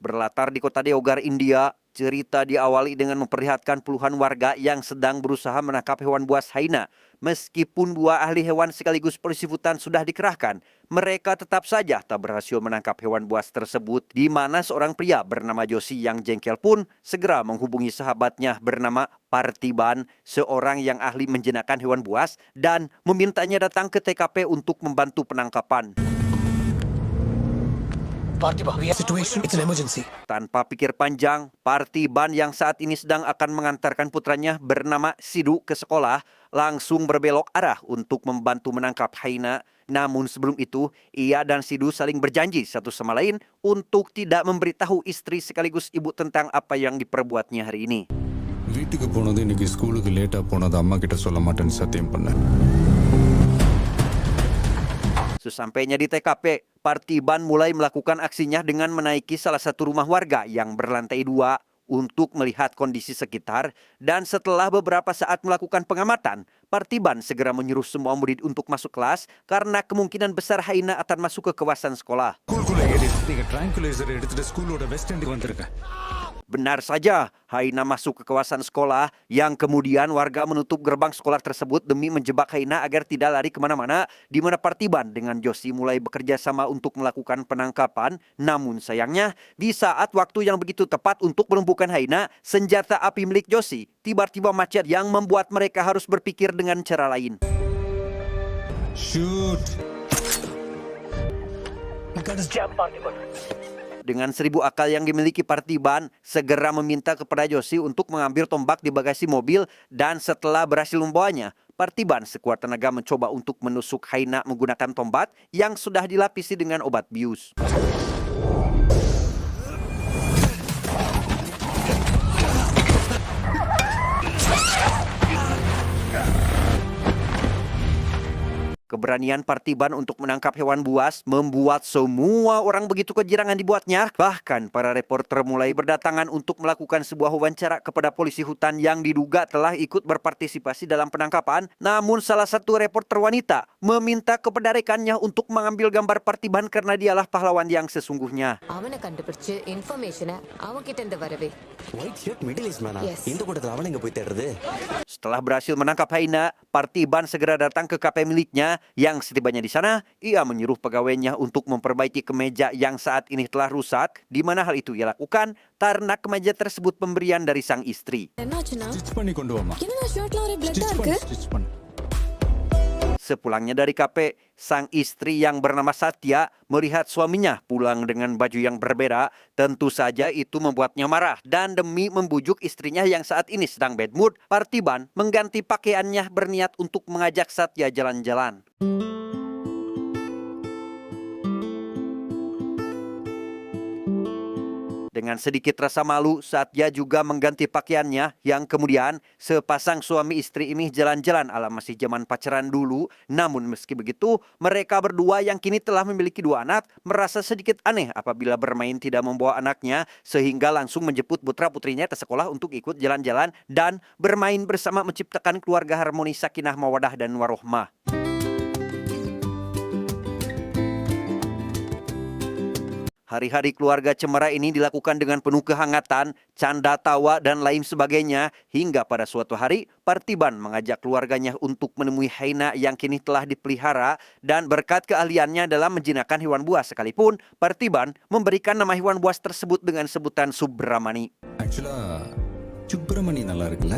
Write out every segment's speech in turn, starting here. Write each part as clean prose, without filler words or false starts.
Berlatar di kota Deogar, India, cerita diawali dengan memperlihatkan puluhan warga yang sedang berusaha menangkap hewan buas haina. Meskipun 2 ahli hewan sekaligus polisi hutan sudah dikerahkan, mereka tetap saja tak berhasil menangkap hewan buas tersebut, di mana seorang pria bernama Josi yang jengkel pun segera menghubungi sahabatnya bernama Partiban, seorang yang ahli menjinakkan hewan buas, dan memintanya datang ke TKP untuk membantu penangkapan. Situation, it's an emergency. Tanpa pikir panjang, Partiban yang saat ini sedang akan mengantarkan putranya bernama Sidu ke sekolah langsung berbelok arah untuk membantu menangkap haina. Namun sebelum itu, ia dan Sidu saling berjanji satu sama lain untuk tidak memberitahu istri sekaligus ibu tentang apa yang diperbuatnya hari ini. வீட்டுக்கு போனது இன்னைக்கு ஸ்கூலுக்கு லேட்டா போனது அம்மா கிட்ட சொல்ல மாட்டேன்னு சத்தியம் பண்ணேன். Sesampainya di TKP, Partiban mulai melakukan aksinya dengan menaiki salah satu rumah warga yang berlantai 2 untuk melihat kondisi sekitar, dan setelah beberapa saat melakukan pengamatan, Partiban segera menyuruh semua murid untuk masuk kelas karena kemungkinan besar haina akan masuk ke kawasan sekolah. Benar saja, haina masuk ke kawasan sekolah yang kemudian warga menutup gerbang sekolah tersebut demi menjebak haina agar tidak lari kemana-mana, di mana Partiban dengan Josi mulai bekerja sama untuk melakukan penangkapan. Namun sayangnya, di saat waktu yang begitu tepat untuk melumpuhkan haina, senjata api milik Josi tiba-tiba macet yang membuat mereka harus berpikir dengan cara lain. Shoot. Dengan 1000 akal yang dimiliki Partiban, segera meminta kepada Josi untuk mengambil tombak di bagasi mobil, dan setelah berhasil membawanya, Partiban sekuat tenaga mencoba untuk menusuk haina menggunakan tombak yang sudah dilapisi dengan obat bius. Keberanian Partiban untuk menangkap hewan buas membuat semua orang begitu kegirangan dibuatnya. Bahkan para reporter mulai berdatangan untuk melakukan sebuah wawancara kepada polisi hutan yang diduga telah ikut berpartisipasi dalam penangkapan. Namun salah satu reporter wanita meminta kepada rekannya untuk mengambil gambar Partiban karena dialah pahlawan yang sesungguhnya. அவனை கண்டுபிடிச்சு இன்ஃபர்மேஷனை அவன்கிட்ட இருந்து வரவே. White shirt middle east mana? Yes. இந்த கூட்டத்துல அவன் எங்க போய் தேடுறது? Setelah berhasil menangkap haina, Partiban segera datang ke kafe miliknya. Yang setibanya di sana, ia menyuruh pegawainya untuk memperbaiki kemeja yang saat ini telah rusak, di mana hal itu ia lakukan karena kemeja tersebut pemberian dari sang istri. என்னாச்சுன்னா ஸ்டிச் பண்ணி கொண்டு வாமா. என்னடா ஷர்ட்ல ஒரே பிளட்டா ஸ்டிச் இருக்கு? பண்ணு, ஸ்டிச் பண்ணு. Sepulangnya dari kafe, sang istri yang bernama Satya melihat suaminya pulang dengan baju yang berbeda. Tentu saja itu membuatnya marah, dan demi membujuk istrinya yang saat ini sedang bad mood, Partiban mengganti pakaiannya berniat untuk mengajak Satya jalan-jalan. Dengan sedikit rasa malu, Satya juga mengganti pakaiannya, yang kemudian sepasang suami istri ini jalan-jalan ala masih zaman pacaran dulu. Namun meski begitu, mereka berdua yang kini telah memiliki 2 anak merasa sedikit aneh apabila bermain tidak membawa anaknya, sehingga langsung menjemput putra-putrinya ke sekolah untuk ikut jalan-jalan dan bermain bersama menciptakan keluarga harmoni, sakinah, mawadah, dan warohmah. Hari-hari keluarga cemara ini dilakukan dengan penuh kehangatan, canda tawa, dan lain sebagainya. Hingga pada suatu hari, Partiban mengajak keluarganya untuk menemui haina yang kini telah dipelihara. Dan berkat keahliannya dalam menjinakkan hewan buas sekalipun, Partiban memberikan nama hewan buas tersebut dengan sebutan Subramani. ஆக்சுவலா சுப்பிரமணி நல்லா இருக்குல்ல?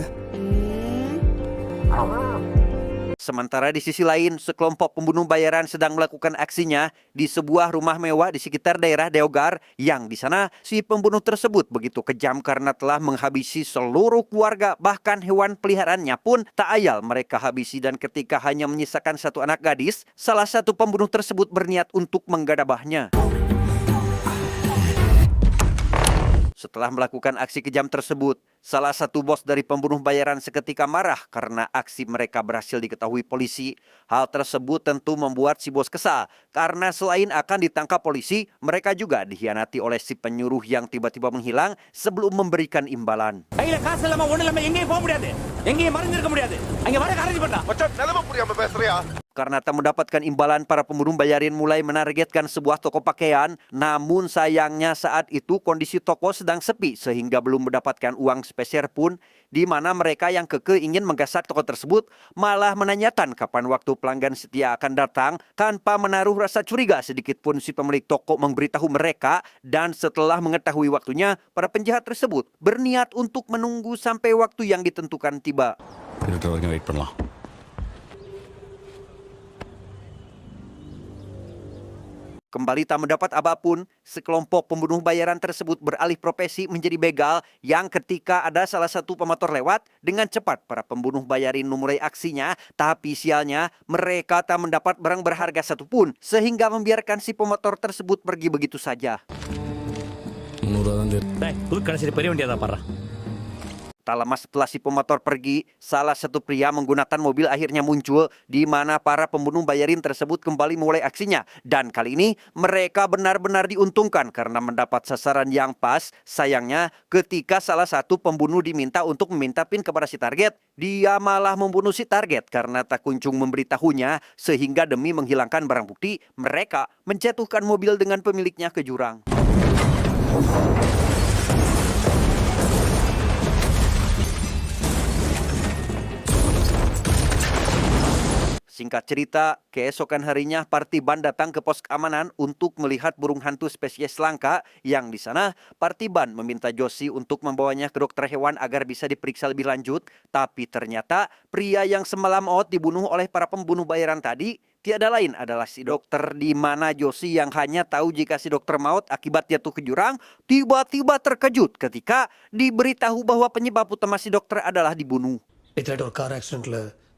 Sementara di sisi lain, sekelompok pembunuh bayaran sedang melakukan aksinya di sebuah rumah mewah di sekitar daerah Deogar, yang di sana si pembunuh tersebut begitu kejam karena telah menghabisi seluruh keluarga, bahkan hewan peliharaannya pun tak ayal mereka habisi. Dan ketika hanya menyisakan satu anak gadis, salah satu pembunuh tersebut berniat untuk menggadabahnya. Setelah melakukan aksi kejam tersebut, salah satu bos dari pembunuh bayaran seketika marah karena aksi mereka berhasil diketahui polisi. Hal tersebut tentu membuat si bos kesal, karena selain akan ditangkap polisi, mereka juga dikhianati oleh si penyuruh yang tiba-tiba menghilang sebelum memberikan imbalan. கையில காசு இல்லாம ஒண்ணு இல்லாம எங்கேயும் போக முடியாது, எங்கேயும் மறைஞ்சிருக்க முடியாது, அங்க வர அரேஞ்ச் பண்ணா. Kala karena tak mendapatkan imbalan, para pembunuh bayarin mulai menargetkan sebuah toko pakaian. Namun sayangnya saat itu kondisi toko sedang sepi sehingga belum mendapatkan uang sepeser pun, di mana mereka yang kekeh ingin menggasak toko tersebut malah menanyakan kapan waktu pelanggan setia akan datang tanpa menaruh rasa curiga sedikit pun si pemilik toko memberitahu mereka. Dan setelah mengetahui waktunya, para penjahat tersebut berniat untuk menunggu sampai waktu yang ditentukan tiba. இருட்டு வரைக்கும் வெயிட் பண்ணலாம். Kembali tak mendapat apapun, sekelompok pembunuh bayaran tersebut beralih profesi menjadi begal yang ketika ada salah satu pemotor lewat, dengan cepat para pembunuh bayarin memulai aksinya, tapi sialnya mereka tak mendapat barang berharga satupun sehingga membiarkan si pemotor tersebut pergi begitu saja. 300 தான் தெரியும். புது கடைசி பெரிய வண்டியா தான் பாரு. Tak lama setelah si pemotor pergi, salah satu pria menggunakan mobil akhirnya muncul, di mana para pembunuh bayarin tersebut kembali mulai aksinya. Dan kali ini mereka benar-benar diuntungkan karena mendapat sasaran yang pas. Sayangnya ketika salah satu pembunuh diminta untuk meminta PIN kepada si target, dia malah membunuh si target karena tak kunjung memberitahunya, sehingga demi menghilangkan barang bukti, mereka menjatuhkan mobil dengan pemiliknya ke jurang. Singkat cerita, keesokan harinya Partiban datang ke pos keamanan untuk melihat burung hantu spesies langka yang di sana Partiban meminta Josi untuk membawanya ke dokter hewan agar bisa diperiksa lebih lanjut. Tapi ternyata pria yang semalam out dibunuh oleh para pembunuh bayaran tadi tiada lain adalah si dokter, di mana Josi yang hanya tahu jika si dokter maut akibat jatuh ke jurang tiba-tiba terkejut ketika diberitahu bahwa penyebab utama si dokter adalah dibunuh. நேற்று ஒரு கார் ஆக்சிடென்ட்ல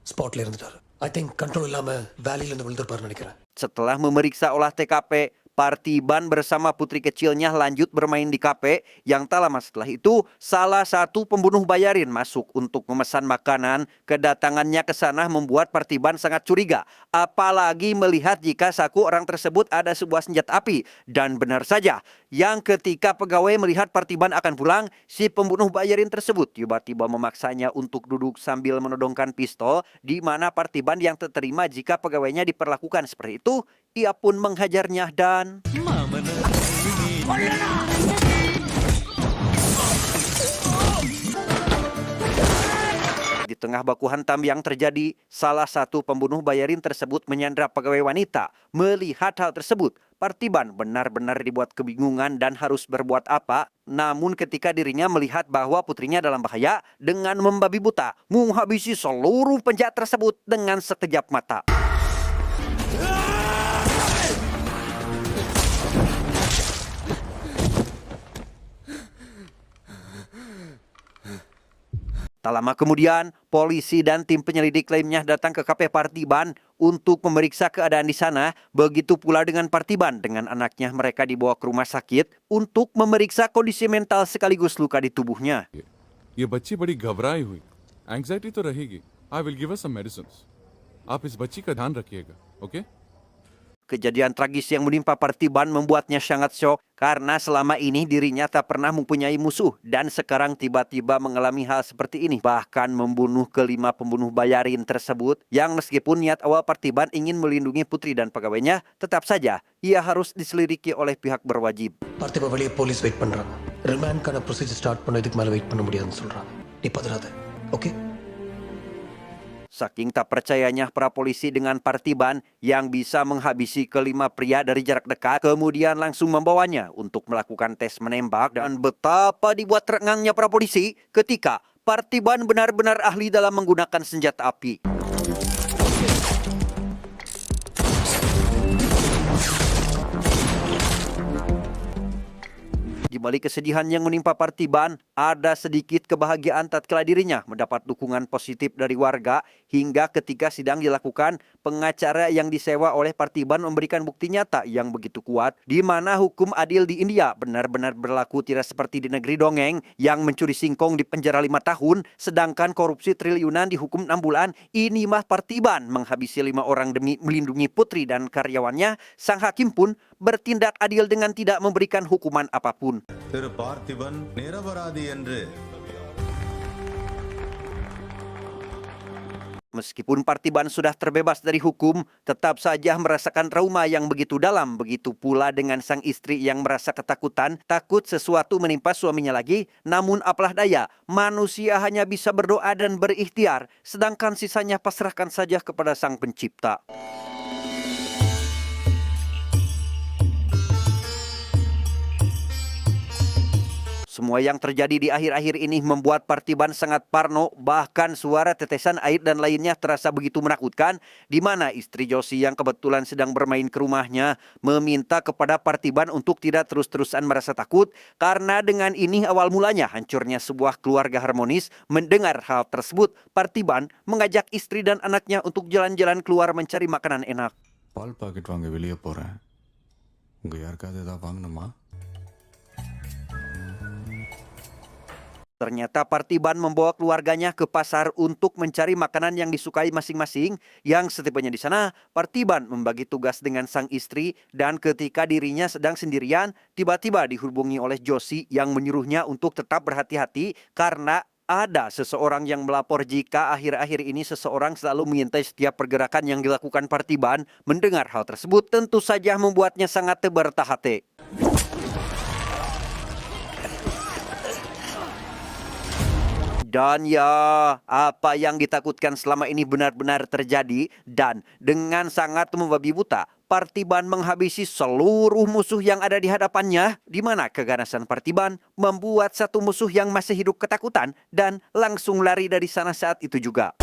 ஸ்பாட்ல இருந்துட்டாரு. I think control இல்லாம வேலியில இருந்து விழுந்திருப்பாருன்னு நினைக்கிறேன். Setelah memeriksa olah TKP, Partiban bersama putri kecilnya lanjut bermain di kafe. Yang tak lama setelah itu, salah satu pembunuh bayarin masuk untuk memesan makanan. Kedatangannya ke sana membuat Partiban sangat curiga, apalagi melihat jika saku orang tersebut ada sebuah senjata api. Dan benar saja, yang ketika pegawai melihat Partiban akan pulang, si pembunuh bayarin tersebut tiba-tiba memaksanya untuk duduk sambil menodongkan pistol, di mana Partiban yang tak terima jika pegawainya diperlakukan seperti itu, ia pun menghajarnya dan di tengah baku hantam yang terjadi, salah satu pembunuh bayarin tersebut menyandra pegawai wanita. Melihat hal tersebut, Partiban benar-benar dibuat kebingungan dan harus berbuat apa. Namun ketika dirinya melihat bahwa putrinya dalam bahaya, dengan membabi buta menghabisi seluruh penjahat tersebut dengan sekejap mata. Tak lama kemudian, polisi dan tim penyelidik lainnya datang ke kafe Partiban untuk memeriksa keadaan di sana. Begitu pula dengan Partiban dengan anaknya, mereka dibawa ke rumah sakit untuk memeriksa kondisi mental sekaligus luka di tubuhnya. ये बच्ची बड़ी घबराई हुई. एंग्जाइटी तो रहेगी. I will give her सम मेडिसिन्स. आप इस बच्ची का ध्यान रखिएगा, okay? Kejadian tragis yang menimpa Partiban membuatnya sangat syok karena selama ini dirinya tak pernah mempunyai musuh dan sekarang tiba-tiba mengalami hal seperti ini, bahkan membunuh kelima pembunuh bayarin tersebut yang meskipun niat awal Partiban ingin melindungi putri dan pegawainya, tetap saja ia harus diselidiki oleh pihak berwajib. பார்த்திபா வெளியே police wait பண்றாங்க. ரிமாண்ட்கான procedure start பண்ண இதுக்கு மேல வெயிட் பண்ண முடியாதுன்னு சொல்றாங்க. நீ பதறாத. Okay? Saking tak percayanya para polisi dengan Partiban yang bisa menghabisi kelima pria dari jarak dekat, kemudian langsung membawanya untuk melakukan tes menembak. Dan betapa dibuat terengangnya para polisi ketika Partiban benar-benar ahli dalam menggunakan senjata api. Di balik kesedihan yang menimpa Partiban, ada sedikit kebahagiaan tatkala dirinya mendapat dukungan positif dari warga hingga ketika sidang dilakukan, pengacara yang disewa oleh Partiban memberikan bukti nyata yang begitu kuat di mana hukum adil di India benar-benar berlaku tidak seperti di negeri dongeng yang mencuri singkong di penjara 5 tahun, sedangkan korupsi triliunan dihukum 6 bulan. Ini mah Partiban menghabisi 5 orang demi melindungi putri dan karyawannya. Sang hakim pun bertindak adil dengan tidak memberikan hukuman apapun. திரு பார்த்திபன் நிரபராதி என்று Meskipun Partiban sudah terbebas dari hukum, tetap saja merasakan trauma yang begitu dalam. Begitu pula dengan sang istri yang merasa ketakutan, takut sesuatu menimpa suaminya lagi. Namun apalah daya, manusia hanya bisa berdoa dan berikhtiar, sedangkan sisanya pasrahkan saja kepada Sang Pencipta. Semua yang terjadi di akhir-akhir ini membuat Partiban sangat parno, bahkan suara tetesan air dan lainnya terasa begitu menakutkan, di mana istri Josi yang kebetulan sedang bermain ke rumahnya meminta kepada Partiban untuk tidak terus-terusan merasa takut, karena dengan ini awal mulanya hancurnya sebuah keluarga harmonis. Mendengar hal tersebut, Partiban mengajak istri dan anaknya untuk jalan-jalan keluar mencari makanan enak. பால் பாக்கெட் வாங்க வெளியே போறேன் உங்க யாருக்காவது ஏதாவது வாங்கணுமா Ternyata Partiban membawa keluarganya ke pasar untuk mencari makanan yang disukai masing-masing. Yang setibanya di sana, Partiban membagi tugas dengan sang istri, dan ketika dirinya sedang sendirian, tiba-tiba dihubungi oleh Josi yang menyuruhnya untuk tetap berhati-hati karena ada seseorang yang melapor jika akhir-akhir ini seseorang selalu mengintai setiap pergerakan yang dilakukan Partiban. Mendengar hal tersebut tentu saja membuatnya sangat bertahate. Dan ya, apa yang ditakutkan selama ini benar-benar terjadi, dan dengan sangat membabi buta, Partiban menghabisi seluruh musuh yang ada di hadapannya, di mana keganasan Partiban membuat satu musuh yang masih hidup ketakutan dan langsung lari dari sana saat itu juga.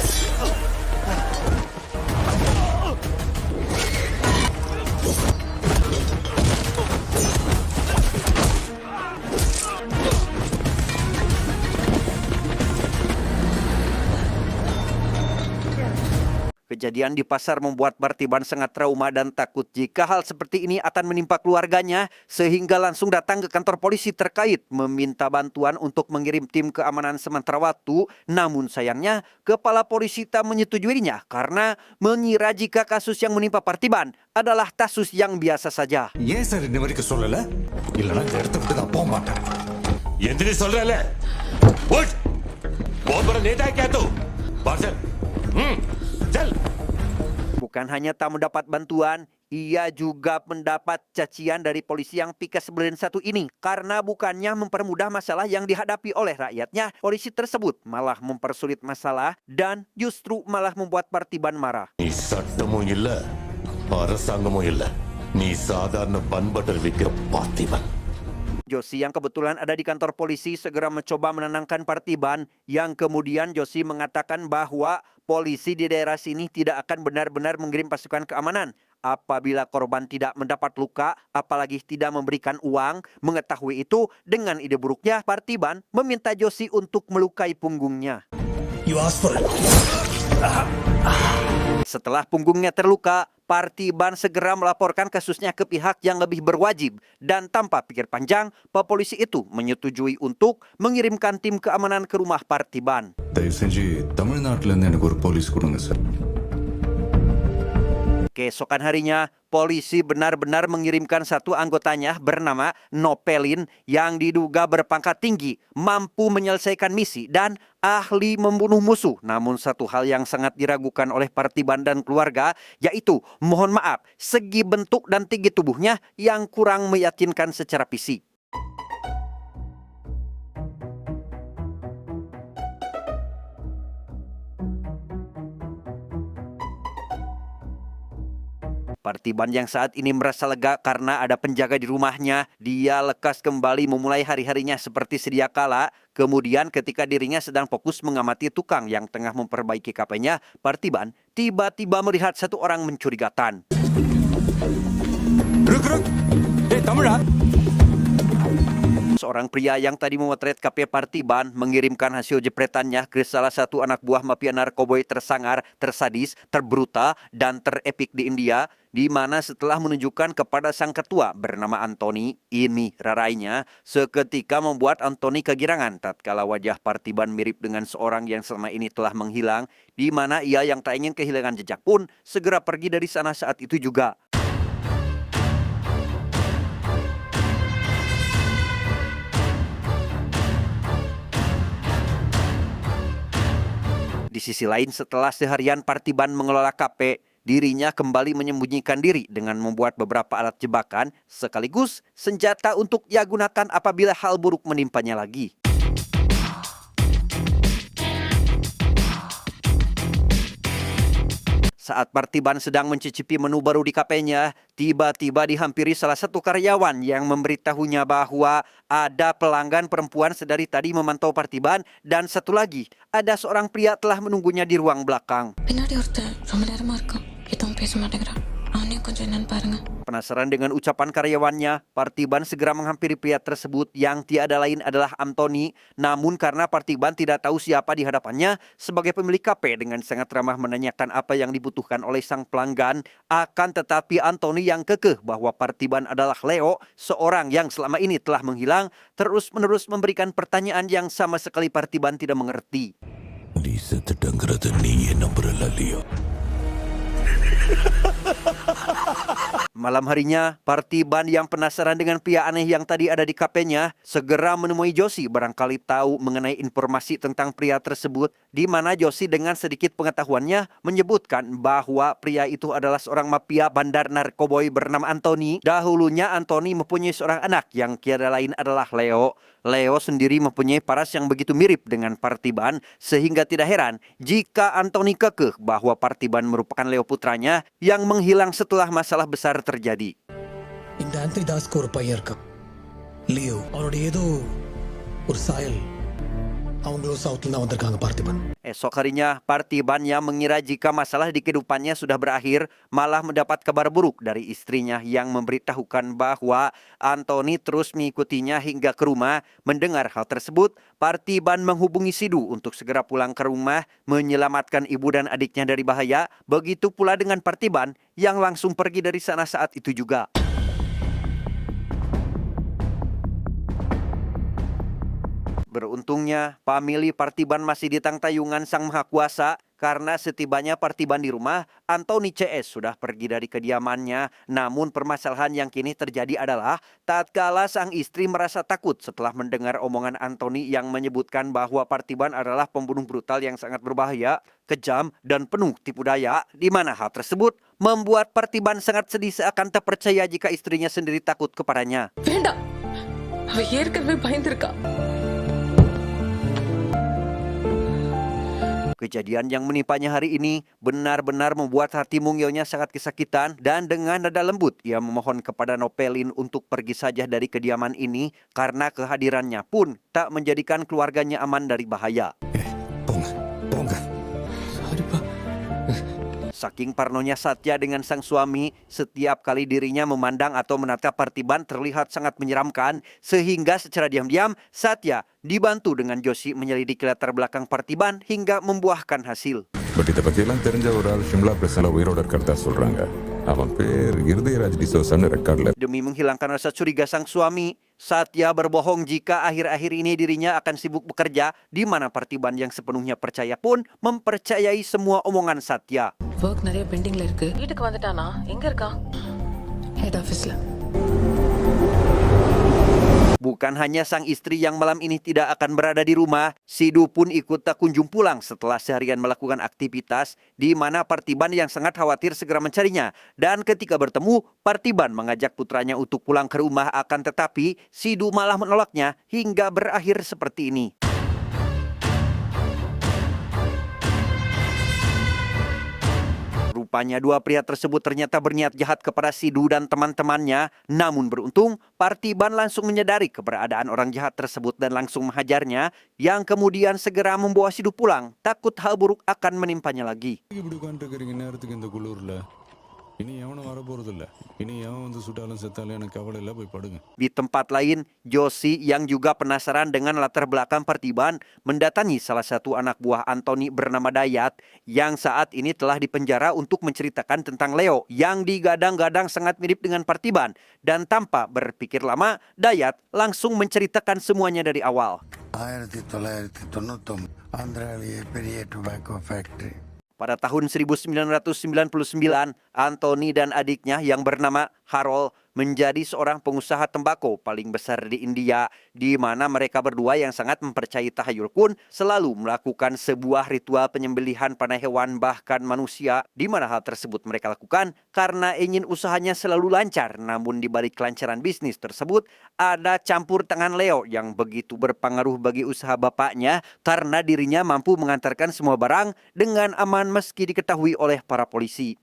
Kejadian di pasar membuat Partiban sangat trauma dan takut jika hal seperti ini akan menimpa keluarganya, sehingga langsung datang ke kantor polisi terkait meminta bantuan untuk mengirim tim keamanan sementara waktu. Namun sayangnya, kepala polisi tak menyetujuinya karena mengira jika kasus yang menimpa Partiban adalah kasus yang biasa saja. ஏன் சார் இன்ன வரைக்கும் சொல்லல இல்லைன்னா இந்த இடத்த விட்டு நான் போக மாட்டேன் எந்திரி சொல்றல உठ बहुत बड़ा नेता है क्या तू बाहर चल चल. Bukan hanya tak mendapat bantuan, ia juga mendapat cacian dari polisi yang pikas belen satu ini. Karena bukannya mempermudah masalah yang dihadapi oleh rakyatnya, polisi tersebut malah mempersulit masalah dan justru malah membuat Partiban marah. நீ சட்டமும் இல்ல அரசாங்கமும் இல்ல நீ சாதாரண பண்பட்டர் விக்கிற Parthiban. Josi yang kebetulan ada di kantor polisi segera mencoba menenangkan Partiban, yang kemudian Josi mengatakan bahwa polisi di daerah sini tidak akan benar-benar mengirim pasukan keamanan apabila korban tidak mendapat luka, apalagi tidak memberikan uang. Mengetahui itu, dengan ide buruknya Partiban meminta Josi untuk melukai punggungnya. You asked for it. Setelah punggungnya terluka, Partiban segera melaporkan kasusnya ke pihak yang lebih berwajib, dan tanpa pikir panjang, polisi itu menyetujui untuk mengirimkan tim keamanan ke rumah Partiban. தயவு செஞ்சு தமிழ்நாட்டிலேருந்து எனக்கு ஒரு போலீஸ் கொடுங்க sir Keesokan harinya, polisi benar-benar mengirimkan satu anggotanya bernama Nopelin yang diduga berpangkat tinggi, mampu menyelesaikan misi, dan ahli membunuh musuh. Namun satu hal yang sangat diragukan oleh Partiban dan keluarga, yaitu, mohon maaf, segi bentuk dan tinggi tubuhnya yang kurang meyakinkan secara fisik. Partiban yang saat ini merasa lega karena ada penjaga di rumahnya. Dia lekas kembali memulai hari-harinya seperti sedia kala. Kemudian ketika dirinya sedang fokus mengamati tukang yang tengah memperbaiki kapenya, Partiban tiba-tiba melihat satu orang mencurigakan. ருக் தமிழா Seorang pria yang tadi memotret KP Partiban mengirimkan hasil jepretannya ke salah satu anak buah mafia narkoboy tersangar, tersadis, terbrutal, dan terepik di India, di mana setelah menunjukkan kepada sang ketua bernama Anthony, ini rarainya, seketika membuat Anthony kegirangan tatkala wajah Partiban mirip dengan seorang yang selama ini telah menghilang, di mana ia yang tak ingin kehilangan jejak pun segera pergi dari sana saat itu juga. Di Di sisi lain, setelah seharian Partiban mengelola kafe, dirinya kembali menyembunyikan diri dengan membuat beberapa alat jebakan sekaligus senjata untuk ia gunakan apabila hal buruk menimpanya lagi. Saat Partiban sedang mencicipi menu baru di kafenya, tiba-tiba dihampiri salah satu karyawan yang memberitahunya bahwa ada pelanggan perempuan sedari tadi memantau Partiban dan satu lagi, ada seorang pria telah menunggunya di ruang belakang. பின்னாடி ஒருத்தன் ரொம்ப நேரமா இருக்கான் எதுவும் பேச மாட்டேங்கிறான் அவனையும் கொஞ்சம் என்னன்னு பாருங்க. Penasaran dengan ucapan karyawannya, Partiban segera menghampiri pria tersebut yang tiada lain adalah Anthony. Namun karena Partiban tidak tahu siapa di hadapannya, sebagai pemilik kafe dengan sangat ramah menanyakan apa yang dibutuhkan oleh sang pelanggan. Akan tetapi Anthony yang kekeh bahwa Partiban adalah Leo, seorang yang selama ini telah menghilang, terus-menerus memberikan pertanyaan yang sama sekali Partiban tidak mengerti. Malam harinya, Partiban yang penasaran dengan pria aneh yang tadi ada di kafenya segera menemui Josie, barangkali tahu mengenai informasi tentang pria tersebut, di mana Josie dengan sedikit pengetahuannya menyebutkan bahwa pria itu adalah seorang mafia bandar narkoboy bernama Anthony. Dahulunya Anthony mempunyai seorang anak yang tiada lain adalah Leo. Leo sendiri mempunyai paras yang begitu mirip dengan Partiban, sehingga tidak heran jika Anthony kekeh bahwa Partiban merupakan Leo putranya yang menghilang setelah masalah besar terjadi. இந்த ஆந்தனி தாஸ்க்கு ஒரு பையன் இருக்கான் லியோ. அவனோட ஏதோ ஒரு சாயல் அவங்களும் சவுத்துல தான் வந்திருக்காங்க Parthiban. Esok harinya, Partiban yang mengira jika masalah di kehidupannya sudah berakhir, malah mendapat kabar buruk dari istrinya yang memberitahukan bahwa Anthony terus mengikutinya hingga ke rumah. Mendengar hal tersebut, Partiban menghubungi Sidu untuk segera pulang ke rumah, menyelamatkan ibu dan adiknya dari bahaya. Begitu pula dengan Partiban yang langsung pergi dari sana saat itu juga. Beruntungnya, famili Partiban masih di tayungan Sang Maha Kuasa karena setibanya Partiban di rumah, Anthony CS sudah pergi dari kediamannya. Namun permasalahan yang kini terjadi adalah tatkala sang istri merasa takut setelah mendengar omongan Anthony yang menyebutkan bahwa Partiban adalah pembunuh brutal yang sangat berbahaya, kejam, dan penuh tipu daya, di mana hal tersebut membuat Partiban sangat sedih seakan tak percaya jika istrinya sendiri takut kepadanya. வேண்டாம் அவ ஏற்கனவே பயந்துருக்கா. Kejadian yang menimpanya hari ini benar-benar membuat hati mungilnya sangat kesakitan dan dengan nada lembut ia memohon kepada Nopelin untuk pergi saja dari kediaman ini karena kehadirannya pun tak menjadikan keluarganya aman dari bahaya. Saking parnonya Satya dengan sang suami, setiap kali dirinya memandang atau menatap Partiban terlihat sangat menyeramkan, sehingga secara diam-diam Satya dibantu dengan Josie menyelidiki latar belakang Partiban hingga membuahkan hasil. But இதை பற்றியெல்லாம் தெரிஞ்ச ஒரு ஆள் ஷிம்லா பிரஸ்ல உயிரோட இருக்கிறதா சொல்றாங்க. அவன் பேர் இருதயராஜ் டிசோசான்னு ரெக்கார்ட்ல. Demi menghilangkan rasa curiga sang suami, Satya berbohong jika akhir-akhir ini dirinya akan sibuk bekerja, di mana Partiban yang sepenuhnya percaya pun mempercayai semua omongan Satya. Work நிறைய பெண்டிங்ல இருக்கு. வீட்டுக்கு வந்துட்டானா? எங்க இருக்கா? ஹெட் ஆபீஸ்ல. Bukan hanya sang istri yang malam ini tidak akan berada di rumah, Sidu pun ikut tak kunjung pulang setelah seharian melakukan aktivitas, di mana Partiban yang sangat khawatir segera mencarinya. Dan ketika bertemu, Partiban mengajak putranya untuk pulang ke rumah, akan tetapi Sidu malah menolaknya hingga berakhir seperti ini. Rupanya dua pria tersebut ternyata berniat jahat kepada Sidu dan teman-temannya. Namun beruntung, Partiban langsung menyadari keberadaan orang jahat tersebut dan langsung menghajarnya, yang kemudian segera membawa Sidu pulang. Takut hal buruk akan menimpanya lagi. இனி எவனும் வரப்போறது இல்ல. இனி எவன் வந்து சுட்டாலும் செத்தாலும் எனக்கு கவலை இல்ல, போய் படுங்க. Di tempat lain, Josie yang juga penasaran dengan latar belakang Partiban mendatangi salah satu anak buah Anthony bernama Dayat yang saat ini telah dipenjara untuk menceritakan tentang Leo yang digadang-gadang sangat mirip dengan Partiban. Dan tanpa berpikir lama, Dayat langsung menceritakan semuanya dari awal. 1999 ஆந்திராவிலேயே பெரிய tobacco factory. Pada tahun 1999, Anthony dan adiknya yang bernama Harold menjadi seorang pengusaha tembakau paling besar di India, di mana mereka berdua yang sangat mempercayai tahayul kun selalu melakukan sebuah ritual penyembelihan pada hewan bahkan manusia, di mana hal tersebut mereka lakukan karena ingin usahanya selalu lancar. Namun di balik kelancaran bisnis tersebut ada campur tangan Leo yang begitu berpengaruh bagi usaha bapaknya karena dirinya mampu mengantarkan semua barang dengan aman meski diketahui oleh para polisi.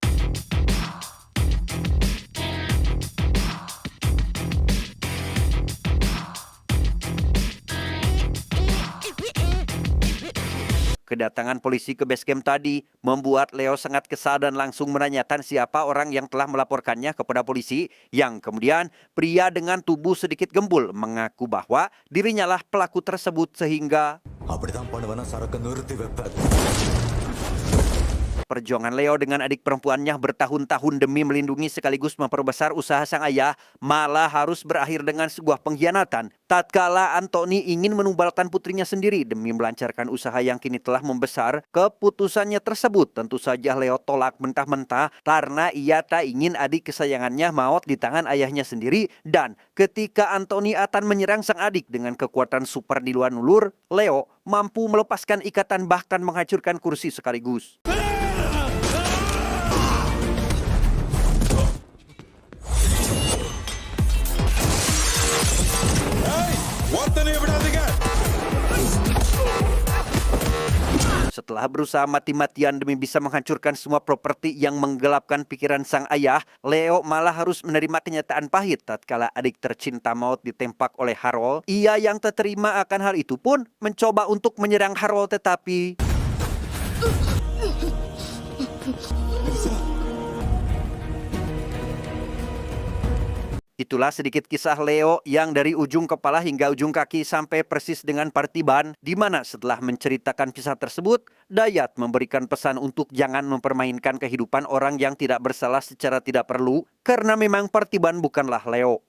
Kedatangan polisi ke base camp tadi membuat Leo sangat kesal dan langsung menanyakan siapa orang yang telah melaporkannya kepada polisi, yang kemudian pria dengan tubuh sedikit gembul mengaku bahwa dirinya lah pelaku tersebut sehingga perjuangan Leo dengan adik perempuannya bertahun-tahun demi melindungi sekaligus memperbesar usaha sang ayah malah harus berakhir dengan sebuah pengkhianatan. Tatkala Anthony ingin menumbalkan putrinya sendiri demi melancarkan usaha yang kini telah membesar, keputusannya tersebut tentu saja Leo tolak mentah-mentah karena ia tak ingin adik kesayangannya maut di tangan ayahnya sendiri. Dan ketika Anthony akan menyerang sang adik dengan kekuatan super di luar nulur, Leo mampu melepaskan ikatan bahkan menghancurkan kursi sekaligus. Setelah berusaha mati-matian demi bisa menghancurkan semua properti yang menggelapkan pikiran sang ayah, Leo malah harus menerima kenyataan pahit tatkala adik tercinta maut ditempak oleh Harold. Ia yang tak terima akan hal itu pun mencoba untuk menyerang Harold, tetapi itulah sedikit kisah Leo yang dari ujung kepala hingga ujung kaki sampai persis dengan Parthiban, di mana setelah menceritakan kisah tersebut, Dayat memberikan pesan untuk jangan mempermainkan kehidupan orang yang tidak bersalah secara tidak perlu, karena memang Parthiban bukanlah Leo.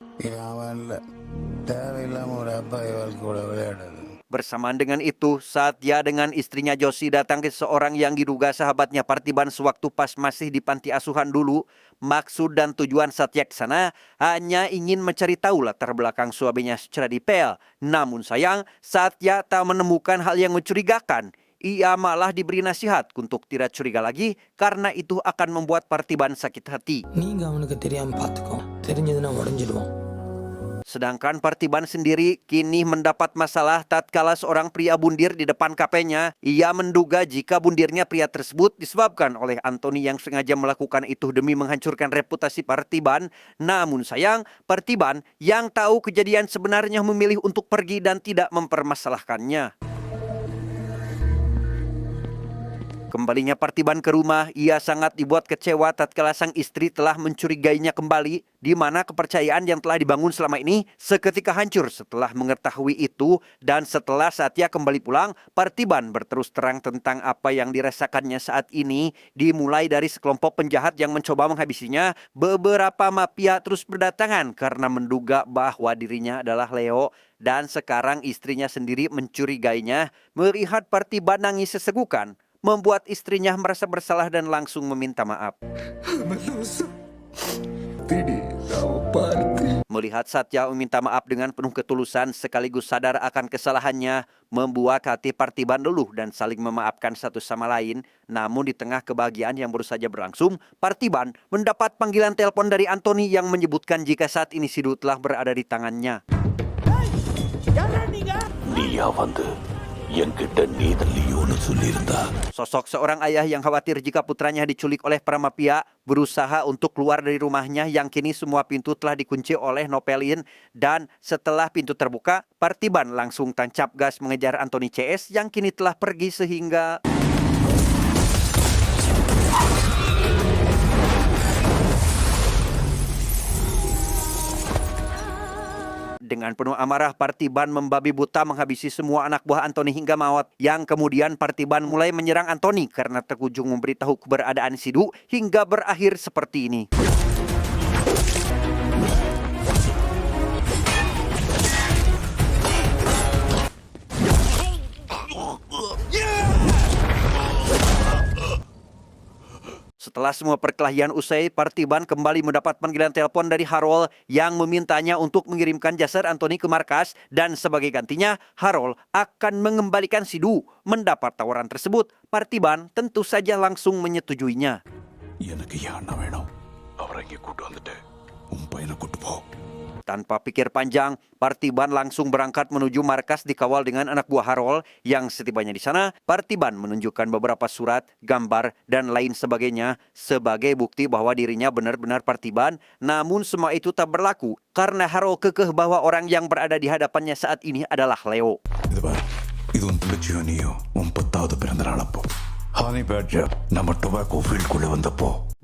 Bersamaan dengan itu, Satya dengan istrinya Joshi datang ke seorang yang diduga sahabatnya Parthiban sewaktu pas masih di panti asuhan dulu. Maksud dan tujuan Satya ke sana hanya ingin mencari tahu latar belakang suaminya secara detail. Namun sayang, Satya tak menemukan hal yang mencurigakan. Ia malah diberi nasihat untuk tidak curiga lagi karena itu akan membuat Parthiban sakit hati. Sedangkan Parthiban sendiri kini mendapat masalah tatkala seorang pria bundir di depan kafenya. Ia menduga jika bundirnya pria tersebut disebabkan oleh Anthony yang sengaja melakukan itu demi menghancurkan reputasi Parthiban. Namun sayang, Parthiban yang tahu kejadian sebenarnya memilih untuk pergi dan tidak mempermasalahkannya. Kembalinya Parthiban ke rumah, ia sangat dibuat kecewa tatkala sang istri telah mencurigainya kembali, di mana kepercayaan yang telah dibangun selama ini seketika hancur setelah mengetahui itu. Dan setelah Satya kembali pulang, Parthiban berterus terang tentang apa yang dirasakannya saat ini, dimulai dari sekelompok penjahat yang mencoba menghabisinya. Beberapa mafia terus berdatangan karena menduga bahwa dirinya adalah Leo. Dan sekarang istrinya sendiri mencurigainya. Melihat Parthiban nangis sesegukan, membuat istrinya merasa bersalah dan langsung meminta maaf. Melihat Satya meminta maaf dengan penuh ketulusan sekaligus sadar akan kesalahannya, membuat hati Parthiban luluh dan saling memaafkan satu sama lain. Namun di tengah kebahagiaan yang baru saja berlangsung, Parthiban mendapat panggilan telepon dari Anthony yang menyebutkan jika saat ini Sidhu telah berada di tangannya. Sosok seorang ayah yang khawatir jika putranya diculik oleh para mafia berusaha untuk keluar dari rumahnya yang kini semua pintu telah dikunci oleh Nopelin. Dan setelah pintu terbuka, Parthiban langsung tancap gas mengejar Anthony CS yang kini telah pergi sehingga dengan penuh amarah, Parthiban membabi buta menghabisi semua anak buah Anthony hingga maut. Yang kemudian Parthiban mulai menyerang Anthony karena terkujung memberitahu keberadaan Sidhu hingga berakhir seperti ini. Setelah semua perkelahian usai, Partiban kembali mendapat panggilan telepon dari Harold yang memintanya untuk mengirimkan jasad Anthony ke markas dan sebagai gantinya, Harold akan mengembalikan si Du. Mendapat tawaran tersebut, Partiban tentu saja langsung menyetujuinya. Tanpa pikir panjang, Partiban langsung berangkat menuju markas dikawal dengan anak buah Harold yang setibanya di sana, Partiban menunjukkan beberapa surat, gambar, dan lain sebagainya sebagai bukti bahwa dirinya benar-benar Partiban. Namun semua itu tak berlaku karena Harold kekeh bahwa orang yang berada di hadapannya saat ini adalah Leo.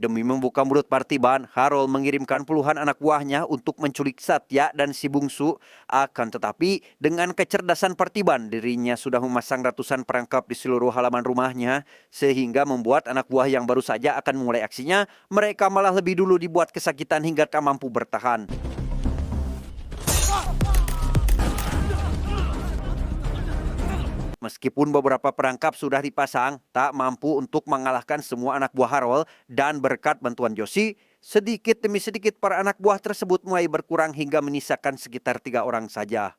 Demi membuka mulut Partiban, Harold mengirimkan puluhan anak buahnya untuk menculik Satya dan si bungsu. Akan tetapi, dengan kecerdasan Partiban, dirinya sudah memasang ratusan perangkap di seluruh halaman rumahnya, sehingga membuat anak buah yang baru saja akan memulai aksinya, mereka malah lebih dulu dibuat kesakitan hingga tak mampu bertahan. Meskipun beberapa perangkap sudah dipasang, tak mampu untuk mengalahkan semua anak buah Harold dan berkat bantuan Josie, sedikit demi sedikit para anak buah tersebut mulai berkurang hingga menyisakan sekitar 3 orang saja.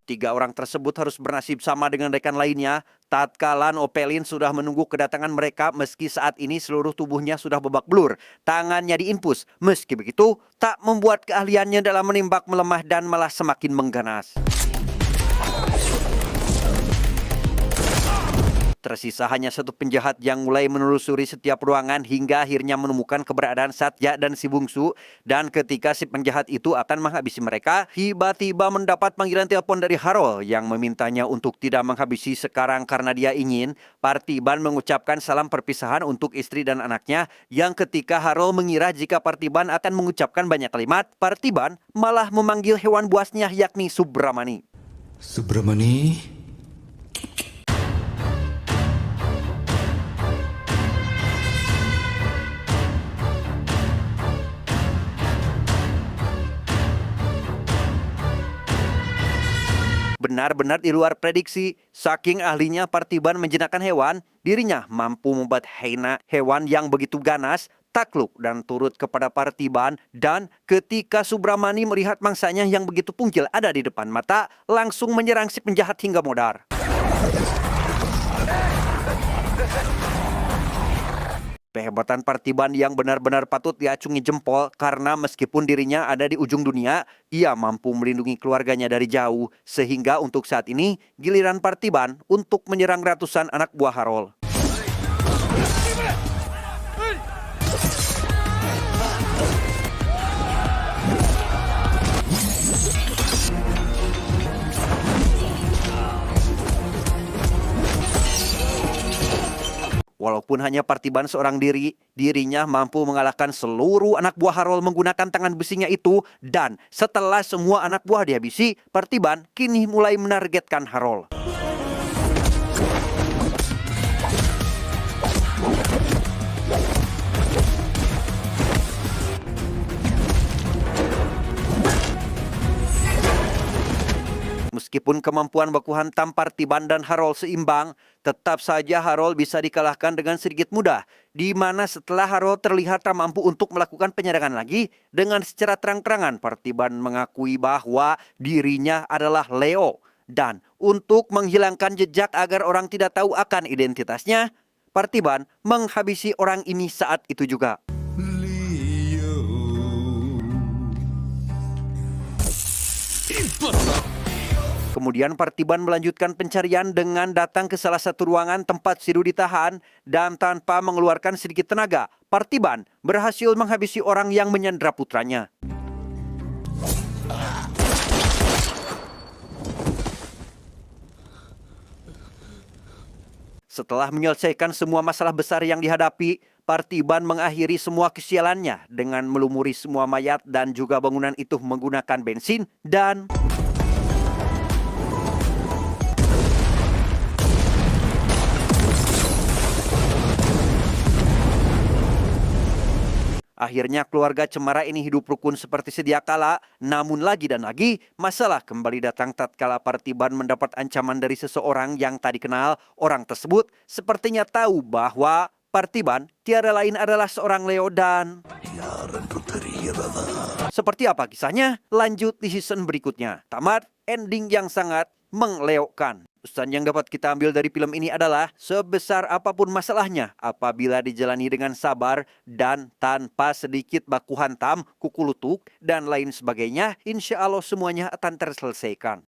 Tiga orang tersebut harus bernasib sama dengan rekan lainnya. Tatkala Opelin sudah menunggu kedatangan mereka meski saat ini seluruh tubuhnya sudah babak belur. Tangannya diinfus. Meski begitu, tak membuat keahliannya dalam menembak melemah dan malah semakin mengganas. Tersisa hanya satu penjahat yang mulai menelusuri setiap ruangan hingga akhirnya menemukan keberadaan Satya dan si bungsu. Dan ketika si penjahat itu akan menghabisi mereka, tiba-tiba mendapat panggilan telepon dari Harold yang memintanya untuk tidak menghabisi sekarang karena dia ingin Partiban mengucapkan salam perpisahan untuk istri dan anaknya. Yang ketika Harold mengira jika Partiban akan mengucapkan banyak kalimat, Partiban malah memanggil hewan buasnya yakni Subramani. Subramani. Benar-benar di luar prediksi, saking ahlinya Partiban menjinakkan hewan, dirinya mampu membuat hyena, hewan yang begitu ganas, takluk dan turut kepada Partiban. Dan ketika Subramani melihat mangsanya yang begitu pungkil ada di depan mata, langsung menyerang si penjahat hingga modar. Kehebatan Partiban yang benar-benar patut diacungi jempol karena meskipun dirinya ada di ujung dunia, ia mampu melindungi keluarganya dari jauh. Sehingga untuk saat ini, giliran Partiban untuk menyerang ratusan anak buah Harold. Walaupun hanya Partiban seorang diri, dirinya mampu mengalahkan seluruh anak buah Harold menggunakan tangan besinya itu. Dan setelah semua anak buah dihabisi, Partiban kini mulai menargetkan Harold. Meskipun kemampuan baku hantam Partiban dan Harold seimbang, tetap saja Harold bisa dikalahkan dengan sedikit mudah. Di mana setelah Harold terlihat tak mampu untuk melakukan penyerangan lagi, dengan secara terang-terangan Partiban mengakui bahwa dirinya adalah Leo. Dan untuk menghilangkan jejak agar orang tidak tahu akan identitasnya, Partiban menghabisi orang ini saat itu juga. Kemudian Partiban melanjutkan pencarian dengan datang ke salah satu ruangan tempat si Du ditahan dan tanpa mengeluarkan sedikit tenaga, Partiban berhasil menghabisi orang yang menyandra putranya. Setelah menyelesaikan semua masalah besar yang dihadapi, Partiban mengakhiri semua kesialannya dengan melumuri semua mayat dan juga bangunan itu menggunakan bensin dan... Akhirnya keluarga Cemara ini hidup rukun seperti sedia kala, namun lagi dan lagi masalah kembali datang tatkala Partiban mendapat ancaman dari seseorang yang tak dikenal. Orang tersebut sepertinya tahu bahwa Partiban tiada lain adalah seorang Leodan. Seperti apa kisahnya? Lanjut di season berikutnya. Tamat, ending yang sangat mengeleokkan. Pesan yang dapat kita ambil dari film ini adalah sebesar apapun masalahnya, apabila dijalani dengan sabar dan tanpa sedikit baku hantam, kuku lutuk, dan lain sebagainya, insya Allah semuanya akan terselesaikan.